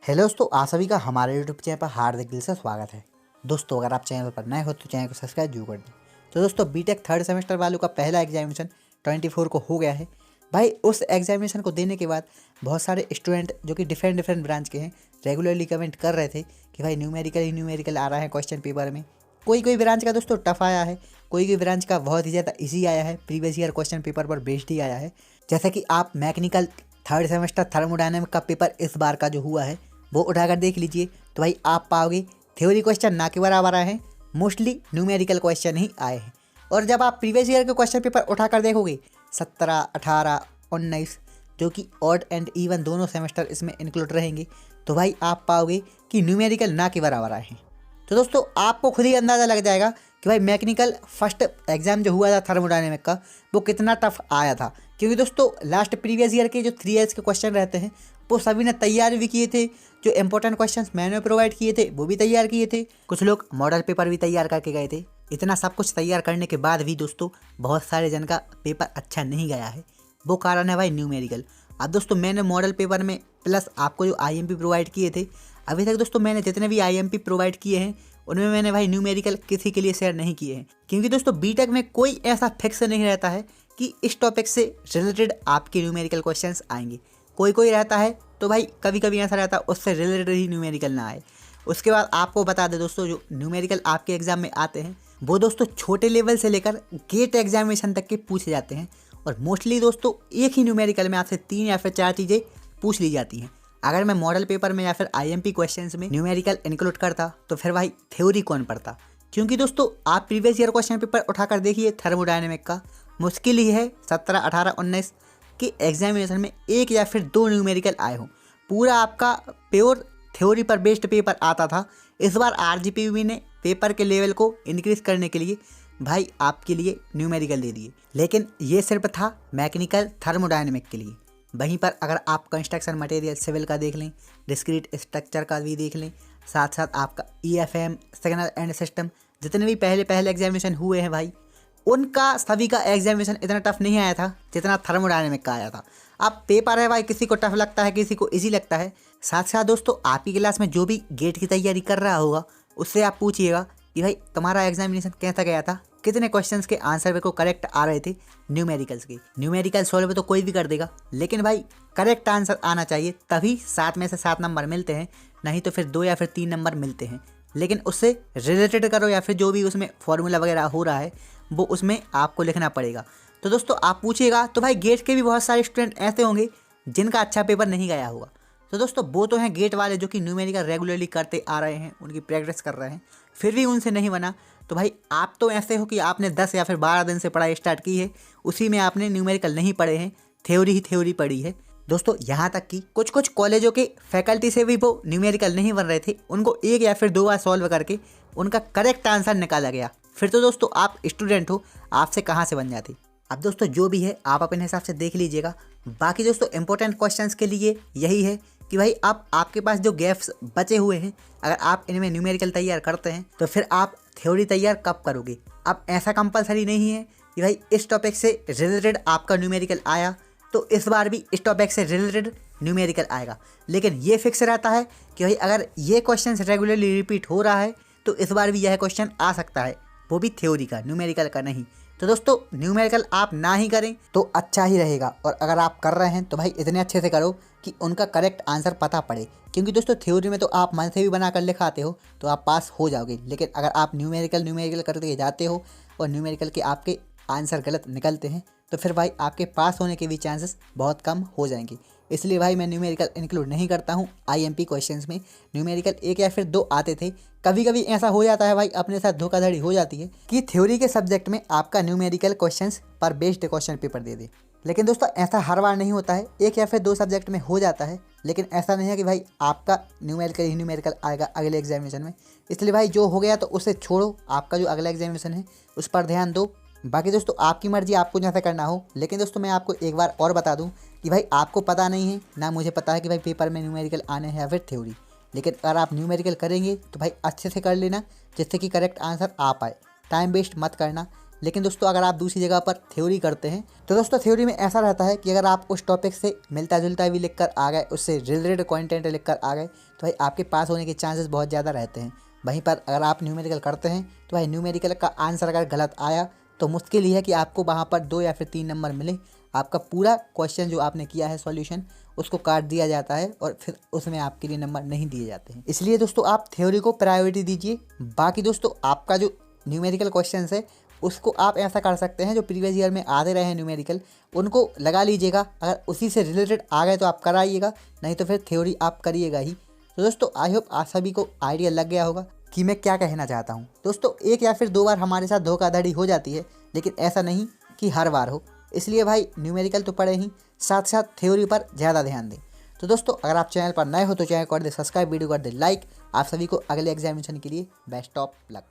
Hello दोस्तों, आप सभी का हमारे यूट्यूब चैनल पर हार्दिक दिल से स्वागत है। दोस्तों, अगर आप चैनल पर नए हो तो चैनल को सब्सक्राइब जरूर कर दें। तो दोस्तों, बीटेक थर्ड सेमेस्टर वालों का पहला एग्जामिनेशन 24 को हो गया है। भाई उस एग्जामिनेशन को देने के बाद बहुत सारे स्टूडेंट जो कि डिफरेंट डिफरेंट ब्रांच के हैं रेगुलरली कमेंट कर रहे थे कि भाई न्यूमेरिकल आ रहा है क्वेश्चन पेपर में। कोई कोई ब्रांच का दोस्तों टफ आया है, कोई कोई ब्रांच का बहुत ही ज़्यादा ईजी आया है, प्रीवियस ईयर क्वेश्चन पेपर पर बेस्ड ही आया है। जैसे कि आप मैकेनिकल थर्ड सेमेस्टर थर्मोडायनेमिक का पेपर इस बार का जो हुआ है वो उठाकर देख लीजिए, तो भाई आप पाओगे थ्योरी क्वेश्चन ना के बराबर आए हैं, मोस्टली न्यूमेरिकल क्वेश्चन ही आए हैं। और जब आप प्रीवियस ईयर के क्वेश्चन पेपर उठाकर देखोगे 17, 18, 19 जो कि ऑड एंड इवन दोनों सेमेस्टर इसमें इंक्लूड रहेंगे, तो भाई आप पाओगे कि न्यूमेरिकल ना के बराबर आए हैं। तो दोस्तों, आपको खुद ही अंदाज़ा लग जाएगा कि भाई मैकेनिकल फर्स्ट एग्जाम जो हुआ था थर्मोडायनेमिक का वो कितना टफ आया था। क्योंकि दोस्तों लास्ट प्रीवियस ईयर के जो 3 ईयर्स के क्वेश्चन रहते हैं वो सभी ने तैयार भी किए थे। जो इंपॉर्टेंट क्वेश्चंस मैंने प्रोवाइड किए थे वो भी तैयार किए थे, कुछ लोग मॉडल पेपर भी तैयार करके गए थे। इतना सब कुछ तैयार करने के बाद भी दोस्तों बहुत सारे जन का पेपर अच्छा नहीं गया है। वो कारण है भाई न्यूमेरिकल। अब दोस्तों मैंने मॉडल पेपर में प्लस आपको जो IMP प्रोवाइड किए थे, अभी तक दोस्तों मैंने जितने भी IMP प्रोवाइड किए हैं उनमें मैंने भाई न्यूमेरिकल किसी के लिए शेयर नहीं किए हैं। क्योंकि दोस्तों बीटेक में कोई ऐसा फिक्स नहीं रहता है कि इस टॉपिक से रिलेटेड आपके न्यूमेरिकल क्वेश्चंस आएंगे। कोई कोई रहता है तो भाई कभी कभी ऐसा रहता है उससे रिलेटेड ही न्यूमेरिकल ना आए। उसके बाद आपको बता दें दोस्तों, जो न्यूमेरिकल आपके एग्जाम में आते हैं वो दोस्तों छोटे लेवल से लेकर गेट एग्जामिनेशन तक के पूछे जाते हैं। और मोस्टली दोस्तों एक ही न्यूमेरिकल में आपसे 3 या फिर 4 चीज़ें पूछ ली जाती हैं। अगर मैं मॉडल पेपर में या फिर IMP क्वेश्चंस में न्यूमेरिकल इंक्लूड करता तो फिर भाई थ्योरी कौन पढ़ता। क्योंकि दोस्तों आप प्रीवियस ईयर क्वेश्चन पेपर उठाकर देखिए थर्मोडायनेमिक का, मुश्किल ही है 17, 18, 19 के एग्जामिनेशन में 1 या फिर 2 न्यूमेरिकल आए हों। पूरा आपका प्योर थ्योरी पर बेस्ड पेपर आता था। इस बार RGPV ने पेपर के लेवल को इंक्रीज करने के लिए भाई आपके लिए न्यूमेरिकल दे दिए, लेकिन ये सिर्फ था मैकेनिकल थर्मोडायनेमिक के लिए। वहीं पर अगर आप कंस्ट्रक्शन मटेरियल सिविल का देख लें, डिस्क्रीट स्ट्रक्चर का भी देख लें, साथ साथ आपका EFM सिग्नल एंड सिस्टम जितने भी पहले एग्जामिनेशन हुए हैं भाई उनका सभी का एग्जामिनेशन इतना टफ नहीं आया था जितना थर्मोडायनेमिक का आया था। अब पेपर है भाई, किसी को टफ लगता है किसी को इजी लगता है। साथ साथ दोस्तों आपकी क्लास में जो भी गेट की तैयारी कर रहा होगा उससे आप पूछिएगा कि भाई तुम्हारा एग्जामिनेशन कैसा गया था, कितने क्वेश्चंस के आंसर मेरे को करेक्ट आ रहे थे न्यूमेरिकल्स के। न्यूमेरिकल सॉल्व तो कोई भी कर देगा, लेकिन भाई करेक्ट आंसर आना चाहिए, तभी 7 में से 7 नंबर मिलते हैं, नहीं तो फिर 2 या फिर 3 नंबर मिलते हैं। लेकिन उससे रिलेटेड करो या फिर जो भी उसमें फॉर्मूला वगैरह हो रहा है वो उसमें आपको लिखना पड़ेगा। तो दोस्तों आप पूछिएगा तो भाई गेट के भी बहुत सारे स्टूडेंट ऐसे होंगे जिनका अच्छा पेपर नहीं गया होगा। तो दोस्तों वो तो हैं गेट वाले जो कि न्यूमेरिकल रेगुलरली करते आ रहे हैं, उनकी प्रैक्टिस कर रहे हैं, फिर भी उनसे नहीं बना। तो भाई आप तो ऐसे हो कि आपने 10 या फिर 12 दिन से पढ़ाई स्टार्ट की है, उसी में आपने न्यूमेरिकल नहीं पढ़े हैं, थ्योरी ही थ्योरी पढ़ी है। दोस्तों यहाँ तक कि कुछ कुछ कॉलेजों के फैकल्टी से भी वो न्यूमेरिकल नहीं बन रहे थे, उनको 1 या फिर 2 बार सॉल्व करके उनका करेक्ट आंसर निकाला गया। फिर तो दोस्तों आप स्टूडेंट हो, आपसे कहाँ से बन जाती। अब दोस्तों जो भी है आप अपने हिसाब से देख लीजिएगा। बाकी दोस्तों इंपॉर्टेंट क्वेश्चंस के लिए यही है कि भाई अब आपके पास जो गैप्स बचे हुए हैं, अगर आप इनमें न्यूमेरिकल तैयार करते हैं तो फिर आप थ्योरी तैयार कब करोगे। अब ऐसा कंपलसरी नहीं है कि भाई इस टॉपिक से रिलेटेड आपका न्यूमेरिकल आया तो इस बार भी इस टॉपिक से रिलेटेड न्यूमेरिकल आएगा, लेकिन ये फिक्स रहता है कि भाई अगर ये क्वेश्चन रेगुलरली रिपीट हो रहा है तो इस बार भी यह क्वेश्चन आ सकता है, वो भी थ्योरी का, न्यूमेरिकल का नहीं। तो दोस्तों न्यूमेरिकल आप ना ही करें तो अच्छा ही रहेगा, और अगर आप कर रहे हैं तो भाई इतने अच्छे से करो कि उनका करेक्ट आंसर पता पड़े। क्योंकि दोस्तों थ्योरी में तो आप मन से भी बना कर लिखाते हो तो आप पास हो जाओगे, लेकिन अगर आप न्यूमेरिकल करके जाते हो और न्यूमेरिकल के आपके आंसर गलत निकलते हैं तो फिर भाई आपके पास होने के भी चांसेस बहुत कम हो जाएंगे। इसलिए भाई मैं न्यूमेरिकल इंक्लूड नहीं करता हूँ IMP क्वेश्चंस में। न्यूमेरिकल 1 या फिर 2 आते थे, कभी कभी ऐसा हो जाता है भाई, अपने साथ धोखाधड़ी हो जाती है कि थ्योरी के सब्जेक्ट में आपका न्यूमेरिकल क्वेश्चंस पर बेस्ड क्वेश्चन पेपर दे दे। लेकिन दोस्तों ऐसा हर बार नहीं होता है, 1 या फिर 2 सब्जेक्ट में हो जाता है, लेकिन ऐसा नहीं है कि भाई आपका न्यूमेरिकल आएगा अगले एग्जामिनेशन में। इसलिए भाई जो हो गया तो उसे छोड़ो, आपका जो अगला एग्जामिनेशन है उस पर ध्यान दो। बाकी दोस्तों आपकी मर्जी, आपको जैसा करना हो। लेकिन दोस्तों मैं आपको एक बार और बता दूं कि भाई आपको पता नहीं है ना मुझे पता है कि भाई पेपर में न्यूमेरिकल आने हैं या फिर थ्योरी, लेकिन अगर आप न्यूमेरिकल करेंगे तो भाई अच्छे से कर लेना जिससे कि करेक्ट आंसर आ पाए। टाइम वेस्ट मत करना, लेकिन दोस्तों अगर आप दूसरी जगह पर थ्योरी करते हैं तो दोस्तों थ्योरी में ऐसा रहता है कि अगर आप उस टॉपिक से मिलता जुलता भी लिख कर आ गए, उससे रिलेटेड कंटेंट लिख कर आ गए, तो भाई आपके पास होने के चांसेस बहुत ज़्यादा रहते हैं। वहीं पर अगर आप न्यूमेरिकल करते हैं तो भाई न्यूमेरिकल का आंसर अगर गलत आया तो मुश्किल ही है कि आपको वहाँ पर 2 या फिर 3 नंबर मिले। आपका पूरा क्वेश्चन जो आपने किया है सॉल्यूशन, उसको काट दिया जाता है और फिर उसमें आपके लिए नंबर नहीं दिए जाते हैं। इसलिए दोस्तों आप थ्योरी को प्रायोरिटी दीजिए। बाकी दोस्तों आपका जो न्यूमेरिकल क्वेश्चन है उसको आप ऐसा कर सकते हैं, जो प्रीवियस ईयर में आते रहे हैं न्यूमेरिकल उनको लगा लीजिएगा। अगर उसी से रिलेटेड आ गए तो आप कराइएगा, नहीं तो फिर थ्योरी आप करिएगा ही। तो दोस्तों आई होप आप सभी को आइडिया लग गया होगा कि मैं क्या कहना चाहता हूँ। दोस्तों 1 या फिर 2 बार हमारे साथ धोखाधड़ी हो जाती है, लेकिन ऐसा नहीं कि हर बार हो। इसलिए भाई न्यूमेरिकल तो पढ़े ही, साथ साथ थ्योरी पर ज़्यादा ध्यान दें। तो दोस्तों अगर आप चैनल पर नए हो तो चैनल कर दे सब्सक्राइब, वीडियो कर दे लाइक। आप सभी को अगले एग्जामिनेशन के लिए बेस्ट ऑफ लक।